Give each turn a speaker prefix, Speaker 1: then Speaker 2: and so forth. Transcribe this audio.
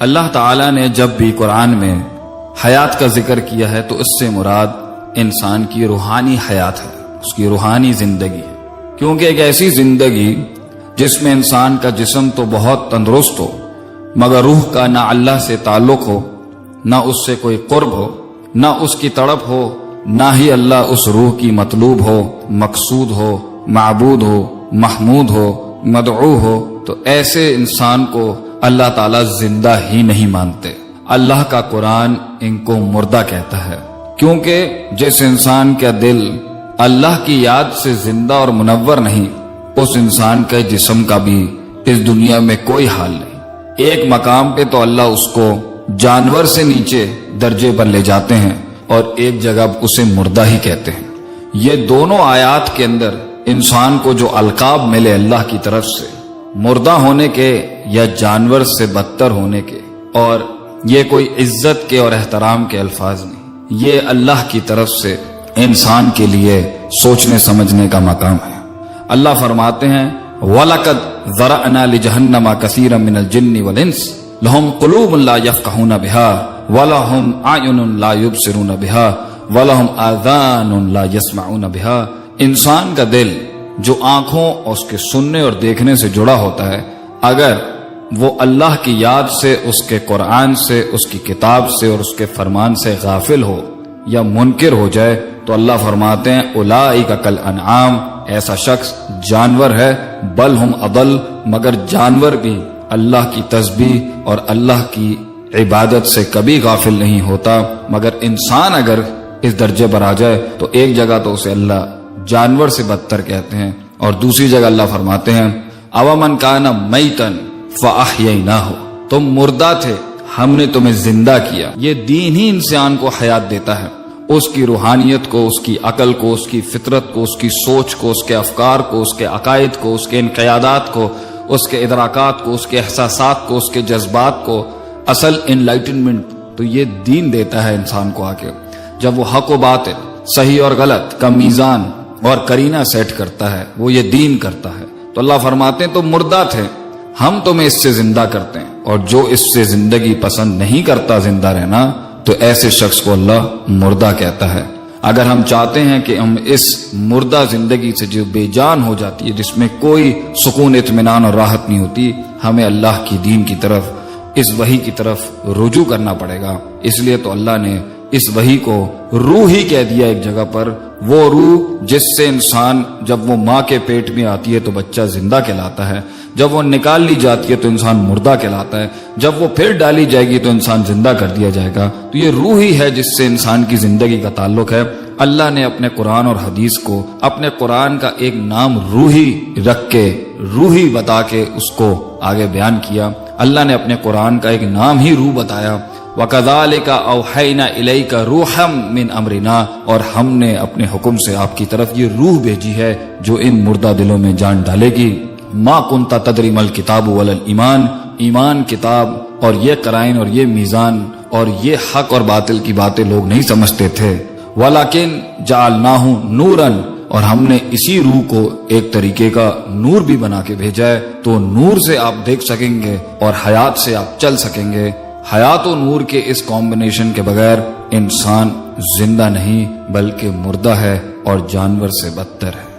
Speaker 1: اللہ تعالیٰ نے جب بھی قرآن میں حیات کا ذکر کیا ہے تو اس سے مراد انسان کی روحانی حیات ہے، اس کی روحانی زندگی ہے، کیونکہ ایک ایسی زندگی جس میں انسان کا جسم تو بہت تندرست ہو مگر روح کا نہ اللہ سے تعلق ہو، نہ اس سے کوئی قرب ہو، نہ اس کی تڑپ ہو، نہ ہی اللہ اس روح کی مطلوب ہو، مقصود ہو، معبود ہو، محمود ہو، مدعو ہو، تو ایسے انسان کو اللہ تعالیٰ زندہ ہی نہیں مانتے۔ اللہ کا قرآن ان کو مردہ کہتا ہے، کیونکہ جس انسان کا دل اللہ کی یاد سے زندہ اور منور نہیں، اس انسان کے جسم کا بھی اس دنیا میں کوئی حال نہیں۔ ایک مقام پہ تو اللہ اس کو جانور سے نیچے درجے پر لے جاتے ہیں اور ایک جگہ اسے مردہ ہی کہتے ہیں۔ یہ دونوں آیات کے اندر انسان کو جو القاب ملے اللہ کی طرف سے، مردہ ہونے کے یا جانور سے بدتر ہونے کے، اور یہ کوئی عزت کے اور احترام کے الفاظ نہیں، یہ اللہ کی طرف سے انسان کے لیے سوچنے سمجھنے کا مقام ہے۔ اللہ فرماتے ہیں وَلَقَدْ ذَرَأْنَا لِجَهَنَّمَ كَثِيرًا مِنَ الْجِنِّ وَالْإِنسِ لَهُمْ قُلُوبٌ لَا يَفْقَهُونَ بِهَا وَلَهُمْ أَعْيُنٌ لَا يُبْصِرُونَ بِهَا وَلَهُمْ آذَانٌ لَا يَسْمَعُونَ بِهَا۔ انسان کا دل جو آنکھوں اور اس کے سننے اور دیکھنے سے جڑا ہوتا ہے، اگر وہ اللہ کی یاد سے، اس کے قرآن سے، اس کی کتاب سے اور اس کے فرمان سے غافل ہو یا منکر ہو جائے تو اللہ فرماتے ہیں اولئک کالانعام، ایسا شخص جانور ہے، بل ہم اضل، مگر جانور بھی اللہ کی تسبیح اور اللہ کی عبادت سے کبھی غافل نہیں ہوتا۔ مگر انسان اگر اس درجے پر آ جائے تو ایک جگہ تو اسے اللہ جانور سے بدتر کہتے ہیں، اور دوسری جگہ اللہ فرماتے ہیں اومن کان میتن فاحییناہ، تم مردہ تھے ہم نے تمہیں زندہ کیا۔ یہ دین ہی انسان کو حیات دیتا ہے، اس کی روحانیت کو، اس کی عقل کو، اس کی فطرت کو، اس کی سوچ کو، اس کے افکار کو، اس کے عقائد کو، اس کے انقیادات کو، اس کے ادراکات کو، اس کے احساسات کو، اس کے جذبات کو اصل انلائٹنمنٹ تو یہ دین دیتا ہے انسان کو۔ آ کے جب وہ حق و باطل، صحیح اور غلط کا میزان اور کرینہ سیٹ کرتا ہے، وہ یہ دین کرتا ہے، تو اللہ فرماتے ہیں تم مردہ تھے، ہم تمہیں اس سے زندہ کرتے ہیں، اور جو اس سے زندگی پسند نہیں کرتا زندہ رہنا تو ایسے شخص کو اللہ مردہ کہتا ہے۔ اگر ہم چاہتے ہیں کہ ہم اس مردہ زندگی سے جو بے جان ہو جاتی ہے، جس میں کوئی سکون، اطمینان اور راحت نہیں ہوتی، ہمیں اللہ کی دین کی طرف، اس وحی کی طرف رجوع کرنا پڑے گا۔ اس لیے تو اللہ نے اس وحی کو روح ہی کہہ دیا ایک جگہ پر، وہ روح جس سے انسان جب وہ ماں کے پیٹ میں آتی ہے تو بچہ زندہ کہلاتا ہے، جب وہ نکال لی جاتی ہے تو انسان مردہ کہلاتا ہے، جب وہ پھر ڈالی جائے گی تو انسان زندہ کر دیا جائے گا۔ تو یہ روح ہی ہے جس سے انسان کی زندگی کا تعلق ہے۔ اللہ نے اپنے قرآن اور حدیث کو، اپنے قرآن کا ایک نام روحی رکھ کے، روحی بتا کے اس کو آگے بیان کیا۔ اللہ نے اپنے قرآن کا ایک نام ہی روح بتایا، وَكَذَلِكَ أَوْحَيْنَا إِلَيْكَ رُوحًا مِّنْ أَمْرِنَا، اور ہم نے اپنے حکم سے آپ کی طرف یہ روح بھیجی ہے جو ان مردہ دلوں میں جان ڈالے گی۔ مَا كُنْتَ تَدْرِي مَا الْكِتَابُ وَلَا الْإِيمَانُ، ایمان، کتاب اور یہ قرائن اور یہ میزان اور یہ حق اور باطل کی باتیں لوگ نہیں سمجھتے تھے۔ وَلَكِنْ جَعَلْنَاهُ نُورًا، اور ہم نے اسی روح کو ایک طریقے کا نور بھی بنا کے بھیجا ہے، تو نور سے آپ دیکھ سکیں گے اور حیات سے آپ چل سکیں گے۔ حیات و نور کے اس کمبینیشن کے بغیر انسان زندہ نہیں بلکہ مردہ ہے اور جانور سے بدتر ہے۔